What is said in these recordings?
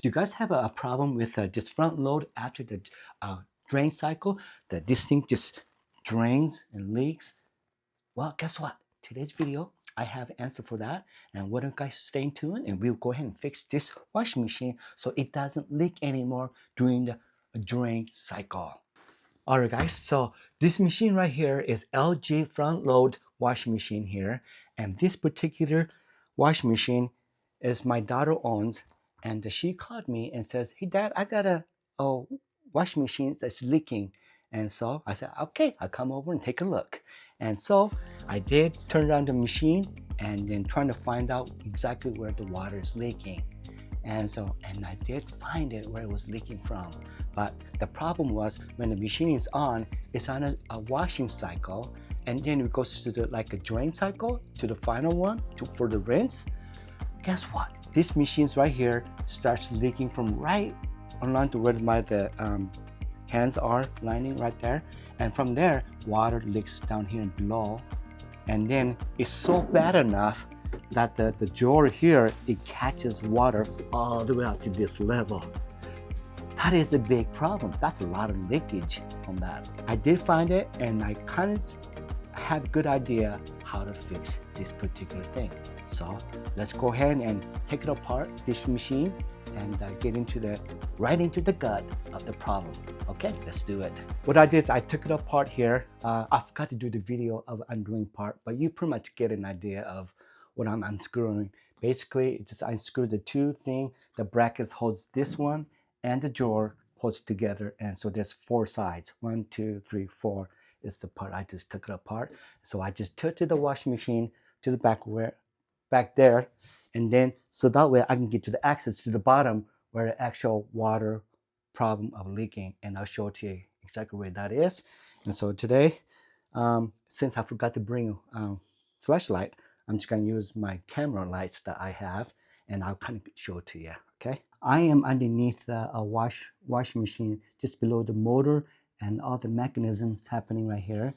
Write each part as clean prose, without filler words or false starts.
Do you guys have a problem with this front load after the drain cycle? That this thing just drains and leaks? Well, guess what? Today's video, I have an answer for that. And why don't you guys stay tuned and we'll go ahead and fix this washing machine so it doesn't leak anymore during the drain cycle. Alright guys, so this machine right here is LG front load washing machine here. And this particular washing machine is my daughter owns. And she called me and says, hey dad, I got a washing machine that's leaking. And so I said, okay, I'll come over and take a look. And so I did turn on the machine and then trying to find out exactly where the water is leaking. And I did find it where it was leaking from. But the problem was when the machine is on, it's on a washing cycle, and then it goes to like a drain cycle to the final one for the rinse. Guess what? This machine's right here starts leaking from right along to where the hands are lining right there, and from there water leaks down here and below, and then it's so bad enough that the drawer here, it catches water all the way up to this level. That is a big problem. That's a lot of leakage from that. I did find it, and I kind of have a good idea how to fix this particular thing. So let's go ahead and take it apart, this machine, and get right into the gut of the problem. Okay, let's do it. What I did is I took it apart here. I forgot to do the video of undoing part, but you pretty much get an idea of what I'm unscrewing. Basically, it's just I unscrew the two things. The brackets holds this one, and the drawer holds together. And so there's 4 sides. 1, 2, 3, 4 is the part I just took it apart. So I just tilted the washing machine to the back there, and then so that way I can get to the access to the bottom where the actual water problem of leaking, and I'll show it to you exactly where that is. And so today, since I forgot to bring a flashlight, I'm just going to use my camera lights that I have, and I'll kind of show it to you, okay? I am underneath a washing machine just below the motor and all the mechanisms happening right here.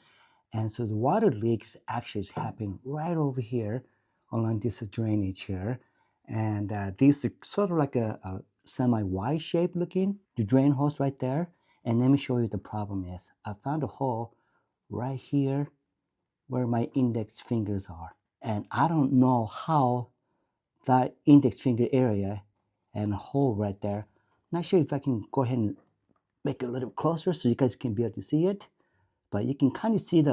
And so the water leaks actually is happening right over here along this drainage here. And these are sort of like a semi-Y shape looking, the drain hose right there. And let me show you the problem is. I found a hole right here where my index fingers are. And I don't know how that index finger area and hole right there. Not sure if I can go ahead and make it a little closer so you guys can be able to see it. But you can kind of see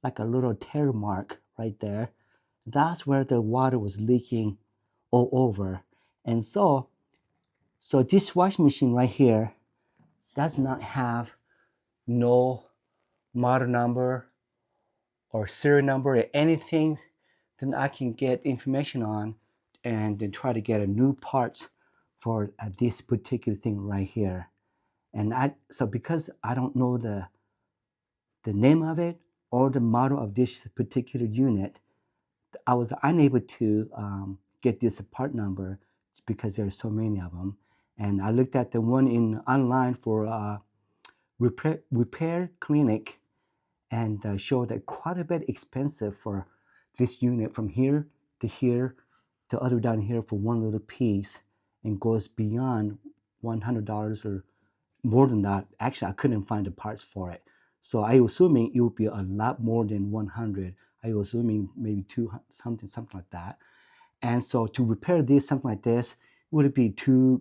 like a little tear mark right there. That's where the water was leaking all over. And so this washing machine right here does not have no model number or serial number or anything that I can get information on and then try to get a new parts for this particular thing right here. And so because I don't know the name of it or the model of this particular unit, I was unable to get this part number because there are so many of them. And I looked at the one online for repair clinic, and showed that quite a bit expensive for this unit from here to other down here for one little piece, and goes beyond $100 or more than that. Actually, I couldn't find the parts for it. So I was assuming it would be a lot more than 100. I was assuming maybe 200, something like that. And so to repair this, something like this, would it be too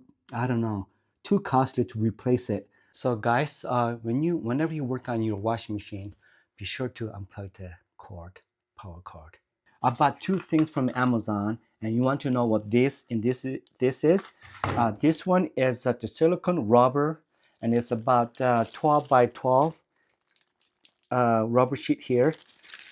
costly to replace it? So guys, whenever you work on your washing machine, be sure to unplug the power cord. I bought 2 things from Amazon, and you want to know what this is. This one is the silicone rubber, and it's about 12 by 12 rubber sheet here.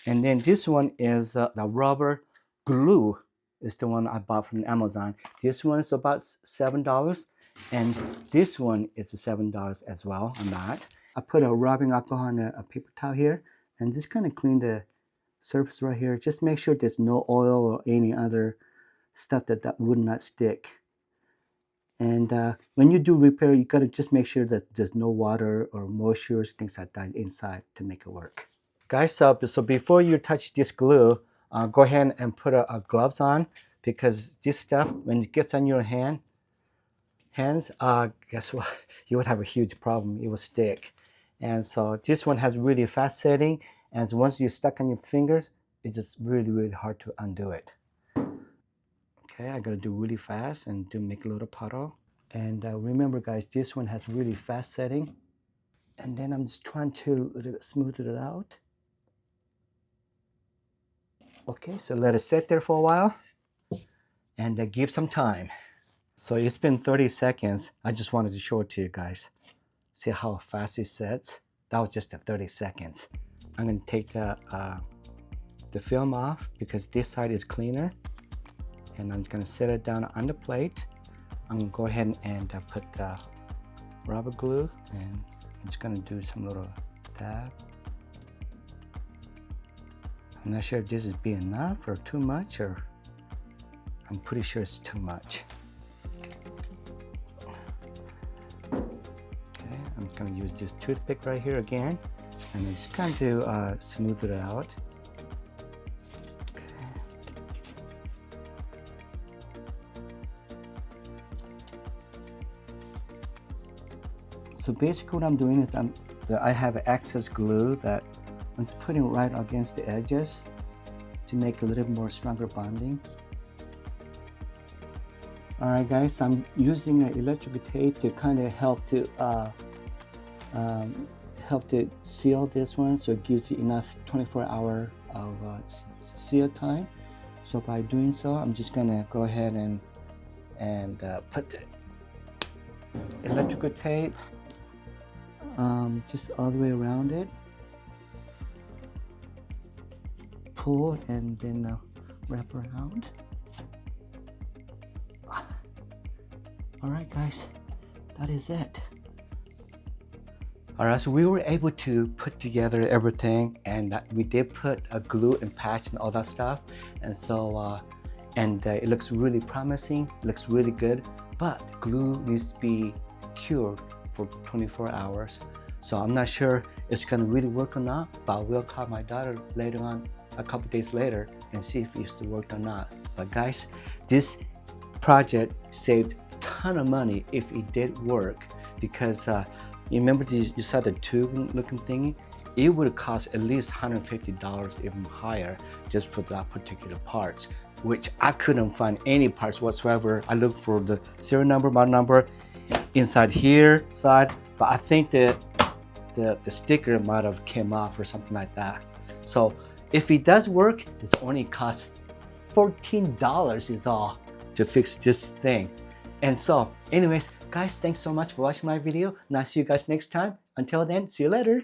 And then this one is the rubber glue, is the one I bought from Amazon. This one is about $7, and this one is $7 as well on that. I put a rubbing alcohol on a paper towel here, and just kind of clean the surface right here. Just make sure there's no oil or any other stuff that would not stick. And when you do repair, you gotta just make sure that there's no water or moisture, things like that inside to make it work. Guys, so before you touch this glue, go ahead and put gloves on, because this stuff, when it gets on your hand, hands, guess what? You would have a huge problem. It will stick. And so this one has really fast setting, and so once you're stuck on your fingers, it's just really, really hard to undo it. Okay, I gotta do really fast and do make a little puddle. And remember guys, this one has really fast setting. And then I'm just trying to a little bit smooth it out. Okay, so let it sit there for a while and give some time. So it's been 30 seconds. I just wanted to show it to you guys. See how fast it sets? That was just 30 seconds. I'm gonna take the film off because this side is cleaner. And I'm gonna set it down on the plate. I'm gonna go ahead and put the rubber glue, and I'm just gonna do some little dab. I'm not sure if this is being enough or too much, or I'm pretty sure it's too much. Okay, I'm gonna use this toothpick right here again, and I'm just gonna smooth it out. So basically what I'm doing is I have excess glue that I'm just putting right against the edges to make a little more stronger bonding. Alright guys, I'm using electrical tape to kind of help to seal this one, so it gives you enough 24-hour of seal time. So by doing so, I'm just gonna go ahead and put the electrical tape just all the way around it, pull and then wrap around. Alright guys, that is it. Alright, so we were able to put together everything, and we did put a glue and patch and all that stuff, and so it looks really promising, looks really good, but glue needs to be cured for 24 hours. So I'm not sure it's gonna really work or not, but I will call my daughter later on, a couple days later, and see if it's worked or not. But guys, this project saved a ton of money if it did work, because you remember you saw the tube looking thingy? It would cost at least $150, even higher, just for that particular parts, which I couldn't find any parts whatsoever. I looked for the serial number, model number, inside here side, but I think that the sticker might have came off or something like that. So if it does work, it's only cost $14 is all to fix this thing. And so anyways guys, thanks so much for watching my video, and I'll see you guys next time. Until then, see you later.